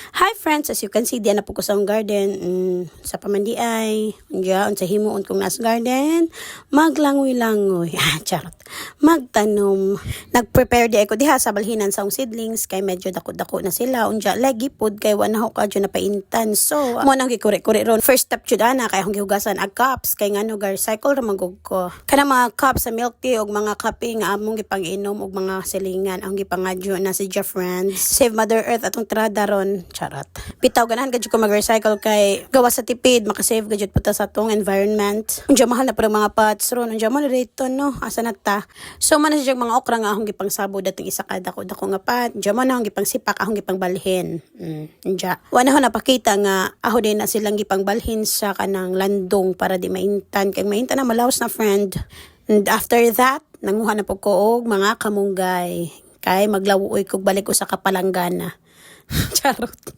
Hi friends, as you can see, diyan na po ko sa akong garden. Sa pamandiay, diyan sa himuon kong nas garden, maglangoy-langoy. Charot. Magtanom. Nag-prepare di ako diha sa balhinan sa akong seedlings kay medyo dako-dako na sila. Unja lagi pod kay wala ko kadyo na paintan. So, mo nang gikure-kure ron. First step jud ana kay akong gihugasan ag cups kay ngano gar cycle ra magug ko. Kana mga cups sa milk tea og mga kape nga among gipang-inom og mga silingan ang gipangadyo na si Jeff Friends. Save Mother Earth atong trada ron. Charot. Bitaw ganahan gadyo ko mag-recycle kay gawa sa tipid makasave gadyo puta sa atong environment. Unja mahal na pa mga pots ron. Unja mo dito no asa na ta. So man siya mga okra nga akong gipangsabod dating isa ka dako nga pat. Unja mo na akong gipangsipak akong gipangbalhin. Unja. Wala ho napakita nga aho din na silang gipangbalhin sa kanang landong para di maintan kay maintan na malaos na friend. And after that, nanguha na po ko og mga kamunggay. Kay maglawoy kog balik ko sa Kapalanggana. Charot.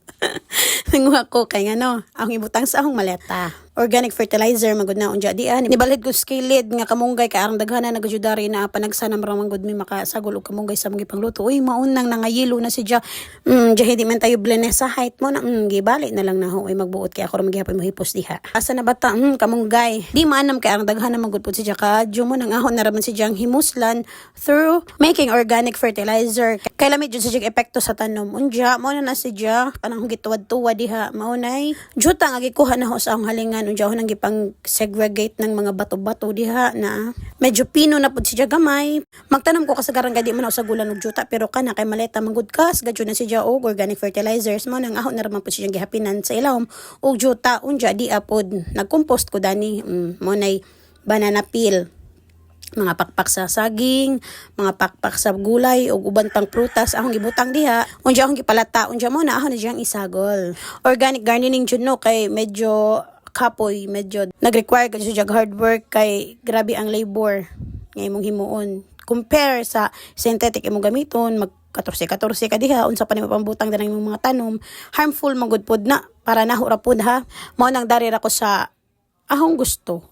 Nanguha ko kay ngano, akong ibutang sa akong maleta. Organic fertilizer magud na unja di nibalid ko skilid nga kamunggay kay arang daghana nagajudari na panagsanam ra magud mi makasagol og kamunggay sa mga pangluto. Uy maunang nangayilo na si Ja. Di man tayo blend sa height mo na gibali na lang na ho ay magbuot kay ako ra magihapon mo hipos diha. Asa na bata kamunggay. Di maanam kay arang daghana magud pud si Ja kadyo mo nang ahon na raman si Jang himuslan through making organic fertilizer. Kay lamit jud sa jeg epekto sa tanom. Unja mo na si Ja kanang gituwad-tuwad diha maunay. Juta nga gikuha na ho sa akong halingan unja ho nang gipang segregate ng mga bato-bato diha na medyo pino na pud siya gamay. Magtanom ko kasagaran gadi man sa gulan og juta pero kana kay maleta manggod kas gadyo na siya og organic fertilizers mo nang ahon na raman pud siya gihapinan sa ilawom og juta unja di apod nagcompost ko dani mo nay banana peel, mga pakpak sa saging, mga pakpak sa gulay ug uban pang prutas akong gibutang diha. Unja akong gipalata, unja mo na ahon na diyang isagol. Organic gardening jud no kay medyo kapoy, medyo nag-require kasi siya hard work kay grabe ang labor nga imong himuon. Compare sa synthetic imong gamiton, mag 14-14 ka diha unsa pa nimo pambutang danang imong mga tanom, harmful magud pod na para nahura pod ha. Mao nang darir ako sa ahong gusto.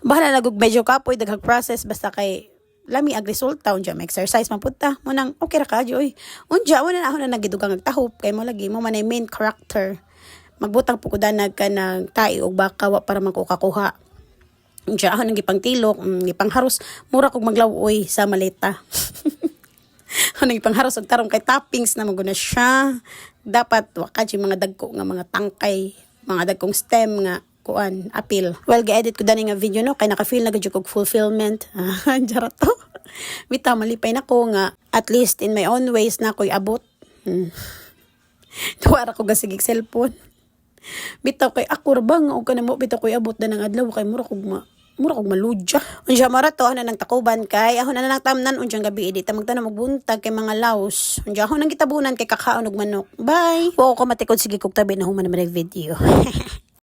Bahala nagug medyo kapoy daghang process basta kay lami ag resulta unja may exercise man pud ta mo nang okay ra ka joy. Unja wala na ako na nagidugang nagtahop kay mo lagi mo man ay main character. Magbutang po ko danag ka ng tayo o bakawa para magkukakuha. Diyan ako nang gipangtilok, gipangharos, mura kong maglawoy sa maleta. Ako nang gipangharos og tarong kay toppings na maguna siya. Dapat wakadji mga dagko nga mga tangkay, mga dagkong stem nga kuan apil. Well, gi-edit ko dani nga video no kay naka-feel na gyud kog fulfillment. Jara to. Bitaw malipay na ko nga at least in my own ways na ko'y abot. Tuwara ko gasigig cellphone. Bitaw kay ako ra bang og kanamo bitaw koy abot na ng adlaw kay mura kog maludya. Unsa mara to na nang takuban kay ako na nang tamnan unsang gabi di ta magtanong og buntag kay mga laos. Unsa ako nang gitabunan kay kakaon og manok. Bye. Wa ko matikod sige kog tabi na human na video.